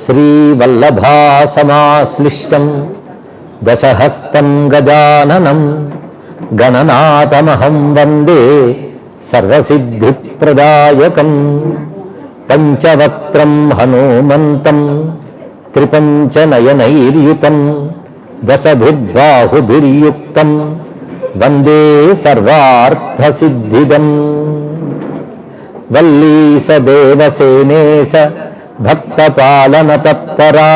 శ్రీవల్లభాసమాశ్లిష్టం దశహస్తం గజాననం గణనాథమహం వందే సర్వసిద్ధిప్రదాయకం పంచవక్త్రం హనుమంతం త్రిపంచనయనైర్యుతం దశభిర్బాహుభిర్యుక్తం వందే సర్వార్థసిద్ధిదం వల్లీసదేవసేనేశ భక్తపాలన తత్పరా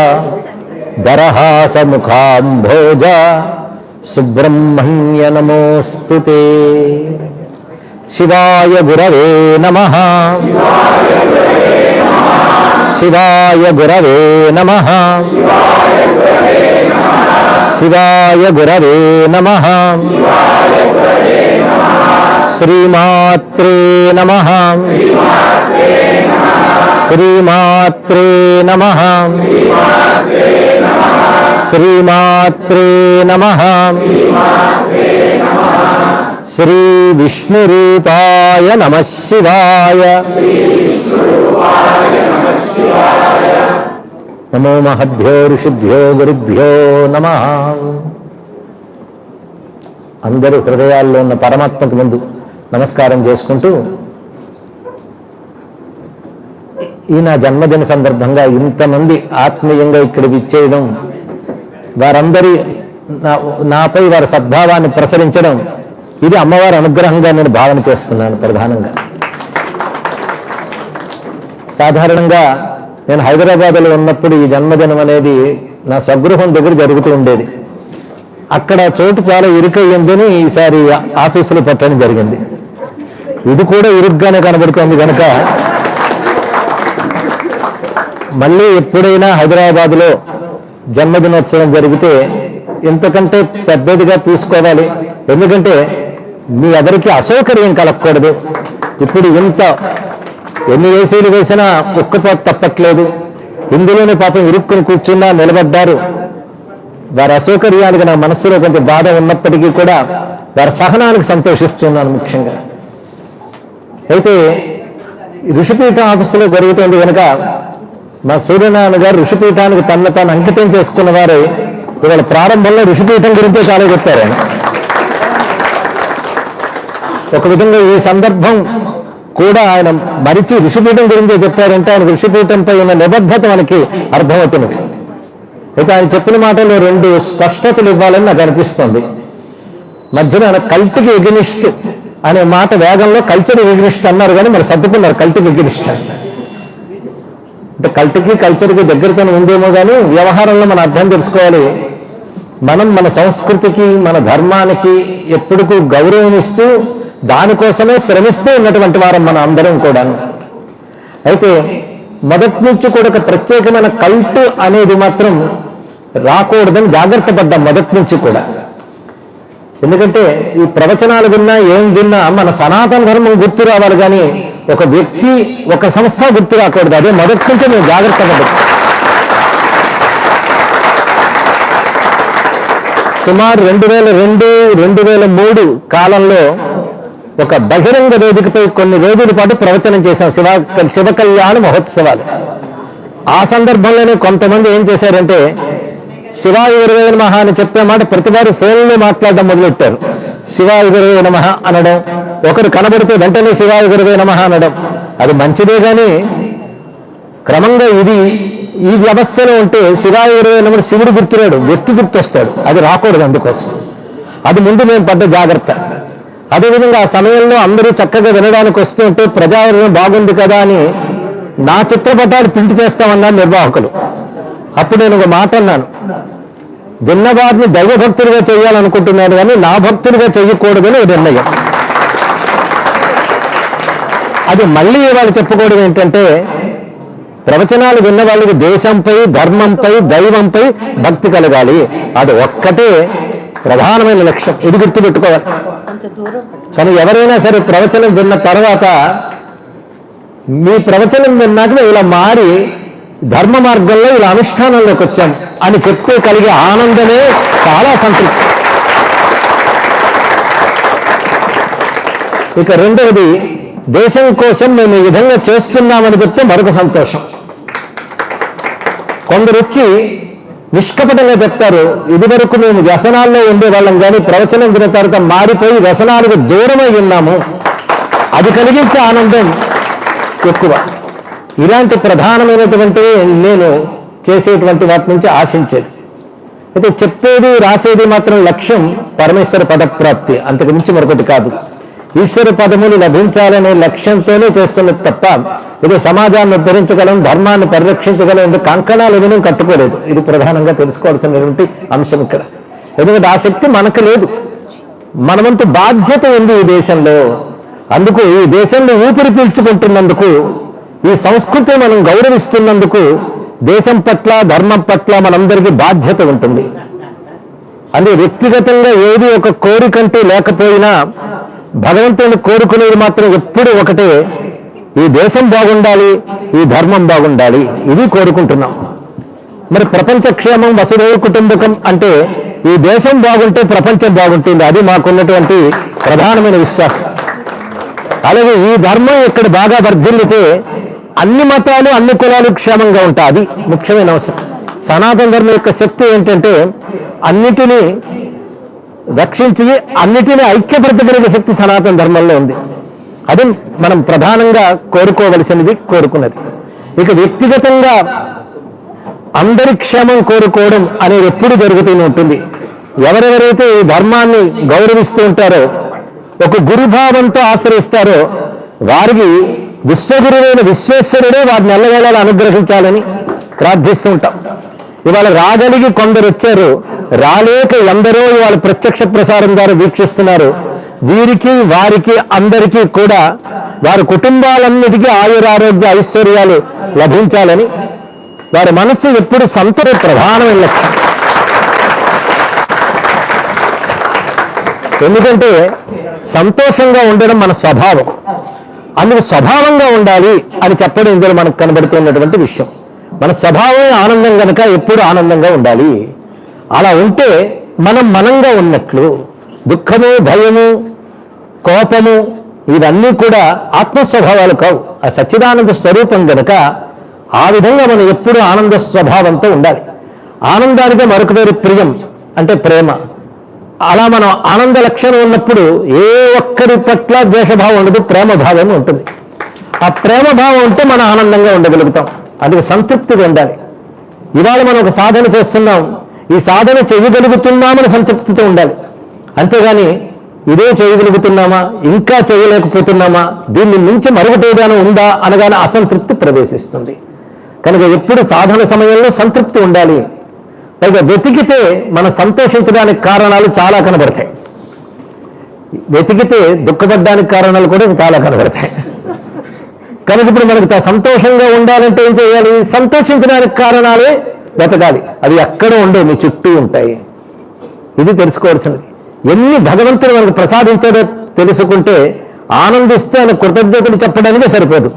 దరహాసముఖాంభోజ సుబ్రహ్మణ్య నమోస్తుతే. శివాయ గురవే నమః. శివాయ గురవే నమః. శివాయ గురవే నమః. శ్రీమాత్రే నమః. శ్రీమాత్రే నమః. శ్రీమాత్రే నమః. శ్రీ విష్ణురూపాయ నమః శివాయ. నమో మహద్భ్యో ఋషిభ్యో గురుభ్యో నమః. అందరూ హృదయాల్లో ఉన్న పరమాత్మకు ముందు నమస్కారం చేసుకుంటూ, ఈ నా జన్మదిన సందర్భంగా ఇంతమంది ఆత్మీయంగా ఇక్కడ విచ్చేయడం, వారందరి నాపై వారి సద్భావాన్ని ప్రసరించడం, ఇది అమ్మవారి అనుగ్రహంగా నేను భావన చేస్తున్నాను. ప్రధానంగా సాధారణంగా నేను హైదరాబాద్లో ఉన్నప్పుడు ఈ జన్మదినం అనేది నా స్వగృహం దగ్గర జరుగుతూ ఉండేది. అక్కడ చోటు చాలా ఇరుకయ్యిందని ఈసారి ఆఫీసులో పెట్టడం జరిగింది. ఇది కూడా ఇరుగ్గానే కనబడుతోంది కనుక మళ్ళీ ఎప్పుడైనా హైదరాబాద్లో జన్మదినోత్సవం జరిగితే ఇంతకంటే పెద్దదిగా తీసుకోవాలి. ఎందుకంటే మీ ఎవరికి అసౌకర్యం కలగకూడదు. ఇప్పుడు ఎన్ని ఏసీలు వేసినా ఉక్కపోత తప్పట్లేదు. ఇందులోనే పాపం ఇరుక్కుని కూర్చున్నా నిలబడ్డారు. వారి అసౌకర్యానికి నా మనస్సులో కొంచెం బాధ ఉన్నప్పటికీ కూడా వారి సహనానికి సంతోషిస్తున్నాను ముఖ్యంగా. అయితే ఋషిపీఠం ఆఫీసులో జరుగుతుంది కనుక మా సూర్యనారాయణ గారు ఋషిపీఠానికి తన తాను అంకితం చేసుకున్న వారు ఇవాళ ప్రారంభంలో ఋషిపీఠం గురించే చాలా చెప్పారు ఆయన. ఒక విధంగా ఈ సందర్భం కూడా ఆయన మరిచి ఋషిపీఠం గురించే చెప్పారంటే ఆయన ఋషిపీఠంపై ఉన్న నిబద్ధత మనకి అర్థమవుతున్నది. అయితే ఆయన చెప్పిన మాటలో రెండు స్పష్టతలు ఇవ్వాలని నాకు అనిపిస్తుంది. మధ్యన ఆయన కల్ట్కి ఎగ్నిస్ట్ అనే మాట వేగంలో కల్చర్ ఎగ్నిస్ట్ అన్నారు, కానీ మరి సర్దుకున్నారు కల్ట్కి ఎగ్నిస్ట్ అంటే కల్ట్కి కల్చర్కి దగ్గరతోనే ఉందేమో, కానీ వ్యవహారంలో మనం అర్థం తెలుసుకోవాలి. మనం మన సంస్కృతికి మన ధర్మానికి ఎప్పుడుకు గౌరవం ఇస్తూ దానికోసమే శ్రమిస్తూ ఉన్నటువంటి వారం మన అందరం కూడా. అయితే మొదటి నుంచి కూడా ఒక ప్రత్యేకమైన కల్ట్ అనేది మాత్రం రాకూడదని జాగ్రత్త పడ్డాం మొదటి నుంచి కూడా. ఎందుకంటే ఈ ప్రవచనాలు విన్నా ఏం విన్నా మన సనాతన ధర్మం గుర్తు రావాలి, కానీ ఒక వ్యక్తి ఒక సంస్థ గుర్తు రాకూడదు. అదే మొదటి నుంచి మేము జాగ్రత్త పడ్డాం. సుమారు 2002-2003 కాలంలో ఒక బహిరంగ వేదికపై కొన్ని రోజుల పాటు ప్రవచనం చేశాం, శివ కళ్యాణ మహోత్సవాలు. ఆ సందర్భంలోనే కొంతమంది ఏం చేశారంటే శివాయ గురవే నమః అని చెప్పే మాట ప్రతివారు ఫోన్లో మాట్లాడడం మొదలెట్టారు. శివాయ గురవే నమః అనడం, ఒకరు కనబడితే వెంటనే శివాయ గురవే నమః అనడం. అది మంచిదే, కానీ క్రమంగా ఈ వ్యవస్థలో ఉంటే శివాయ గురవే నమః శివుడు గుర్తురాడు, వ్యక్తి గుర్తొస్తాడు. అది రాకూడదు. అందుకోసం అది ముందు మేము పడ్డ జాగ్రత్త. అదేవిధంగా ఆ సమయంలో అందరూ చక్కగా వినడానికి వస్తుంటే ప్రజాదరణ బాగుంది కదా అని నా చిత్రపటాలు ప్రింట్ చేస్తామన్నారు నిర్వాహకులు. అప్పుడు నేను ఒక మాట అన్నాను, విన్నవారిని దైవభక్తులుగా చేయాలనుకుంటున్నాను, కానీ నా భక్తులుగా చేయకూడదని నిర్ణయం. అది మళ్ళీ వాళ్ళు చెప్పుకోవడం ఏంటంటే ప్రవచనాలు విన్న వాళ్ళకి దేశంపై, ధర్మంపై, దైవంపై భక్తి కలగాలి. అది ఒక్కటే ప్రధానమైన లక్ష్యం. ఇది గుర్తుపెట్టుకోవాలి. కానీ ఎవరైనా సరే ప్రవచనం విన్న తర్వాత మీ ప్రవచనం విన్నాక ఇలా మారి ధర్మ మార్గంలో ఇలా అనుష్ఠానంలోకి వచ్చాం అని చెప్తే కలిగే ఆనందమే చాలా సంతృప్తి. ఇక రెండవది, దేశం కోసం మేము ఈ విధంగా చేస్తున్నామని చెప్తే మరొక సంతోషం. కొందరు వచ్చి నిష్కపటంగా చెప్తారు, ఇదివరకు మేము వ్యసనాల్లో ఉండేవాళ్ళం కానీ ప్రవచనం విన్న తర్వాత మారిపోయి వ్యసనాలకు దూరమై ఉన్నాము, అది కలిగించే ఆనందం ఎక్కువ. ఇలాంటి ప్రధానమైనటువంటివి నేను చేసేటువంటి వాటి నుంచి ఆశించేది. అయితే చెప్పేది రాసేది మాత్రం లక్ష్యం పరమేశ్వర పదప్రాప్తి, అంతకు మించి మరొకటి కాదు. ఈశ్వర పదములు లభించాలనే లక్ష్యంతోనే చేస్తున్నది తప్ప ఇది సమాజాన్ని ఉద్ధరించగలం, ధర్మాన్ని పరిరక్షించగలం ఎందుకు కంకణాలు ఏమీ కట్టుకోలేదు. ఇది ప్రధానంగా తెలుసుకోవాల్సినటువంటి అంశం ఇక్కడ. ఎందుకంటే ఆ శక్తి మనకు లేదు. మనమంత బాధ్యత ఉంది ఈ దేశంలో. అందుకు ఈ దేశంలో ఊపిరి పీల్చుకుంటున్నందుకు, ఈ సంస్కృతిని మనం గౌరవిస్తున్నందుకు దేశం పట్ల ధర్మం పట్ల మనందరికీ బాధ్యత ఉంటుంది. అందుకే వ్యక్తిగతంగా ఏది ఒక కోరికంటూ లేకపోయినా భగవంతుని కోరుకునేది మాత్రం ఎప్పుడు ఒకటే, ఈ దేశం బాగుండాలి, ఈ ధర్మం బాగుండాలి, ఇది కోరుకుంటున్నాం. మరి ప్రపంచ క్షేమం వసుధైవ కుటుంబకం అంటే ఈ దేశం బాగుంటే ప్రపంచం బాగుంటుంది, అది మాకున్నటువంటి ప్రధానమైన విశ్వాసం. అలాగే ఈ ధర్మం ఇక్కడ బాగా వర్ధిల్లితే అన్ని మతాలు అన్ని కులాలు క్షేమంగా ఉంటాయి, అది ముఖ్యమైన అవసరం. సనాతన ధర్మం యొక్క శక్తి ఏంటంటే అన్నిటినీ రక్షించి అన్నిటినీ ఐక్యపరచగలిగే శక్తి సనాతన ధర్మంలో ఉంది. అది మనం ప్రధానంగా కోరుకోవలసినది, కోరుకున్నది. ఇక వ్యక్తిగతంగా అందరి క్షేమం కోరుకోవడం అనేది ఎప్పుడు జరుగుతూనే ఉంటుంది. ఎవరెవరైతే ఈ ధర్మాన్ని గౌరవిస్తూ ఉంటారో, ఒక గురుభావంతో ఆశ్రయిస్తారో వారికి విశ్వగురువైన విశ్వేశ్వరుడే వారిని ఎల్లవేళలా అనుగ్రహించాలని ప్రార్థిస్తూ ఉంటాం. ఇవాళ రాగలిగి కొందరు వచ్చారు, రాలేక ఎందరో ఇవాళ ప్రత్యక్ష ప్రసారం ద్వారా వీక్షిస్తున్నారు. వీరికి వారికి అందరికీ కూడా వారి కుటుంబాలన్నిటికీ ఆయురారోగ్య ఐశ్వర్యాలు లభించాలని వారి మనస్సు ఎప్పుడు సంతోష ప్రధానమైన లక్ష్యం. ఎందుకంటే సంతోషంగా ఉండడం మన స్వభావం. అందుకు స్వభావంగా ఉండాలి అని చెప్పడం ఇందులో మనకు కనబడుతున్నటువంటి విషయం. మన స్వభావమే ఆనందం కనుక ఎప్పుడు ఆనందంగా ఉండాలి. అలా ఉంటే మనం మనంగా ఉన్నట్లు. దుఃఖము, భయము, కోపము ఇవన్నీ కూడా ఆత్మస్వభావాలు కావు, ఆ సచ్చిదానంద స్వరూపం కనుక ఆ విధంగా మనం ఎప్పుడు ఆనంద స్వభావంతో ఉండాలి. ఆనందానికి మరొక పేరు ప్రియం, అంటే ప్రేమ. అలా మనం ఆనంద లక్షణం ఉన్నప్పుడు ఏ ఒక్కరి పట్ల ద్వేషభావం ఉండదు, ప్రేమభావం ఉంటుంది. ఆ ప్రేమభావం ఉంటే మనం ఆనందంగా ఉండగలుగుతాం. అందుకే సంతృప్తిగా ఉండాలి. ఇవాళ మనం ఒక సాధన చేస్తున్నాం, ఈ సాధన చేయగలుగుతున్నామని సంతృప్తితో ఉండాలి. అంతేగాని ఇదే చేయగలుగుతున్నామా, ఇంకా చేయలేకపోతున్నామా, దీన్ని మించి మరొకటి ఏదైనా ఉందా అనగానే అసంతృప్తి ప్రవేశిస్తుంది. కనుక ఎప్పుడు సాధన సమయంలో సంతృప్తి ఉండాలి. పైగా వెతికితే మనం సంతోషించడానికి కారణాలు చాలా కనబడతాయి, వెతికితే దుఃఖపడడానికి కారణాలు కూడా చాలా కనబడతాయి. కనుక ఇప్పుడు మనకు సంతోషంగా ఉండాలంటే ఏం చేయాలి? సంతోషించడానికి కారణాలే వెతకాలి. అవి ఎక్కడ ఉండవు, మీ చుట్టూ ఉంటాయి. ఇది తెలుసుకోవాల్సినది. ఎన్ని భగవంతుడు మనకు ప్రసాదించాడో తెలుసుకుంటే ఆనందిస్తే ఆయన కృతజ్ఞతలు చెప్పడానికే సరిపోదు.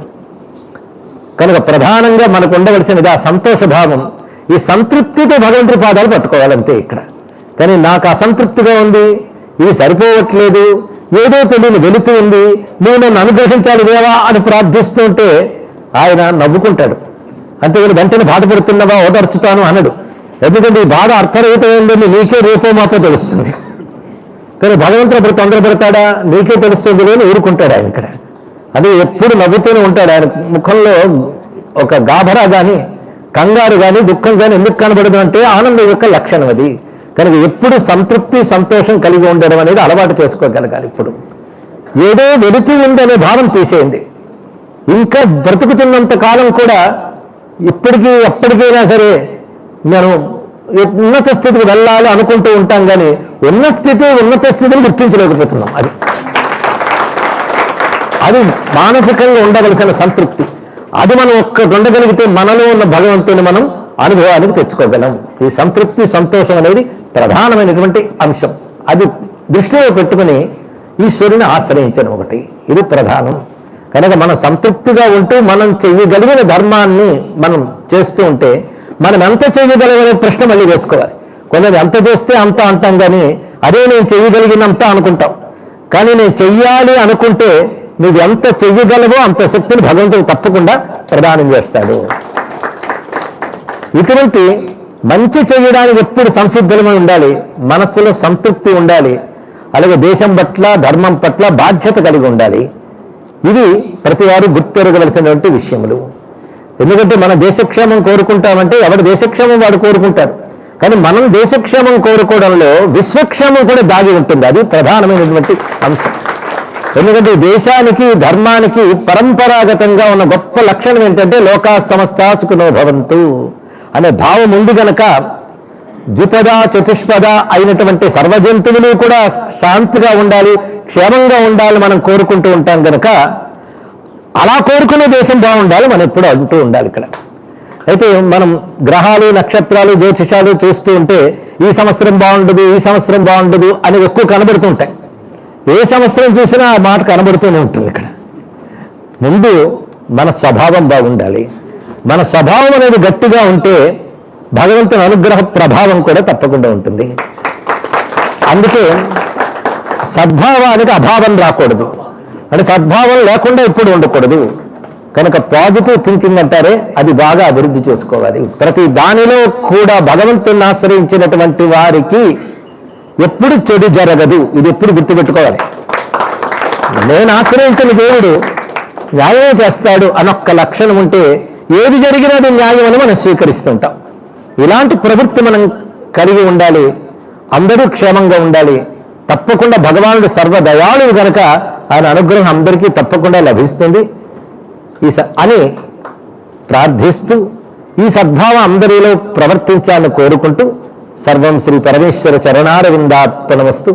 కనుక ప్రధానంగా మనకు ఉండవలసినది ఆ సంతోష భావం. ఈ సంతృప్తితో భగవంతుడి పాదాలు పట్టుకోవాలంతే ఇక్కడ. కానీ నాకు అసంతృప్తిగా ఉంది, ఇది సరిపోవట్లేదు, ఏదో తెలియని వెళుతూ ఉంది, నువ్వు నన్ను అనుగ్రహించాలి దేవా అని ప్రార్థిస్తూ ఉంటే ఆయన నవ్వుకుంటాడు. అంతేగాని వెంటనే బాధపడుతున్నావా ఓదార్చుతాను అనడు. ఎందుకంటే ఈ బాధ అర్థరహితమైందని నీకే రేపో మాపో తెలుస్తుంది. కానీ భగవంతుడు అప్పుడు తొందరపడతాడా? నీకే తెలుస్తుంది అని ఊరుకుంటాడు ఆయన ఇక్కడ. అది ఎప్పుడు నవ్వుతూనే ఉంటాడు. ఆయన ముఖంలో ఒక గాభరా కానీ కంగారు కానీ దుఃఖం కానీ ఎందుకు కనబడదు అంటే ఆనందం యొక్క లక్షణం అది. కనుక ఎప్పుడు సంతృప్తి సంతోషం కలిగి ఉండడం అనేది అలవాటు చేసుకోగలగాలి. ఇప్పుడు ఏదో వెళుతూ ఉందనే భావం తీసేయండి. ఇంకా బ్రతుకుతున్నంత కాలం కూడా ఇప్పటికీ ఎప్పటికైనా సరే నేను ఉన్నత స్థితికి వెళ్ళాలి అనుకుంటూ ఉంటాం, కానీ ఉన్న స్థితి ఉన్నత స్థితిని గుర్తించలేకపోతున్నాం. అది మానసికంగా ఉండవలసిన సంతృప్తి. అది మనం ఉండగలిగితే మనలో ఉన్న భగవంతుని మనం అనుభవానికి తెచ్చుకోగలం. ఈ సంతృప్తి సంతోషం అనేది ప్రధానమైనటువంటి అంశం. అది దృష్టిలో పెట్టుకుని ఈశ్వరుని ఆశ్రయించడం ఒకటి, ఇది ప్రధానం. కనుక మనం సంతృప్తిగా ఉంటూ మనం చెయ్యగలిగిన ధర్మాన్ని మనం చేస్తూ ఉంటే మనం ఎంత చేయగలగనే ప్రశ్న మళ్ళీ వేసుకోవాలి. కొందరు ఎంత చేస్తే అంత అంటాం, కానీ అదే నేను చెయ్యగలిగినంత అనుకుంటాం. కానీ నేను చెయ్యాలి అనుకుంటే నువ్వు ఎంత చెయ్యగలవో అంత శక్తిని భగవంతుడు తప్పకుండా ప్రదానం చేస్తాడు. ఇటువంటి మంచి చేయడానికి ఎప్పుడు సంసిద్ధమై ఉండాలి, మనస్సులో సంతృప్తి ఉండాలి, అలాగే దేశం పట్ల ధర్మం పట్ల బాధ్యత కలిగి ఉండాలి. ఇది ప్రతివారు గుర్తెరగవలసినటువంటి విషయములు. ఎందుకంటే మన దేశక్షేమం కోరుకుంటామంటే ఎవరి దేశక్షేమం వాడు కోరుకుంటారు, కానీ మనం దేశక్షేమం కోరుకోవడంలో విశ్వక్షేమం కూడా దాగి ఉంటుంది. అది ప్రధానమైనటువంటి అంశం. ఎందుకంటే దేశానికి ధర్మానికి పరంపరాగతంగా ఉన్న గొప్ప లక్షణం ఏంటంటే లోకా సమస్తా సుఖినో భవంతు అనే భావం ఉంది గనక ద్విపద చతుష్పద అయినటువంటి సర్వజంతువులు కూడా శాంతిగా ఉండాలి, క్షేమంగా ఉండాలి మనం కోరుకుంటూ ఉంటాం గనక అలా కోరుకునే దేశం బాగుండాలి మనం ఎప్పుడు అంటూ ఉండాలి. ఇక్కడ అయితే మనం గ్రహాలు నక్షత్రాలు జ్యోతిషాలు చూస్తూ ఉంటే ఈ సంవత్సరం బాగుండదు, ఈ సంవత్సరం బాగుండదు అని ఎక్కువ కనబడుతుంటాయి. ఏ సంవత్సరం చూసినా ఆ మాట కనబడుతూనే ఉంటుంది. ఇక్కడ ముందు మన స్వభావం బాగుండాలి. మన స్వభావం అనేది గట్టిగా ఉంటే భగవంతుని అనుగ్రహ ప్రభావం కూడా తప్పకుండా ఉంటుంది. అందుకే సద్భావానికి అభావం రాకూడదు, అంటే సద్భావం లేకుండా ఎప్పుడు ఉండకూడదు. కనుక పాజిటివ్ థింకింగ్ అంటారే అది బాగా అభివృద్ధి చేసుకోవాలి. ప్రతి దానిలో కూడా భగవంతుని ఆశ్రయించినటువంటి వారికి ఎప్పుడు చెడు జరగదు. ఇది ఎప్పుడు గుర్తుపెట్టుకోవాలి. నేను ఆశ్రయించిన దేవుడు న్యాయమే చేస్తాడు అనొక్క లక్షణం ఉంటే ఏది జరిగినా అది న్యాయం అని మనం స్వీకరిస్తుంటాం. ఇలాంటి ప్రవృత్తి మనం కలిగి ఉండాలి. అందరూ క్షేమంగా ఉండాలి. తప్పకుండా భగవానుడు సర్వదయాళువు కనుక ఆయన అనుగ్రహం అందరికీ తప్పకుండా లభిస్తుంది అని ప్రార్థిస్తూ ఈ సద్భావం అందరిలో ప్రవర్తించాలని కోరుకుంటూ సర్వం శ్రీ పరమేశ్వర చరణారవిందార్పణమస్తు.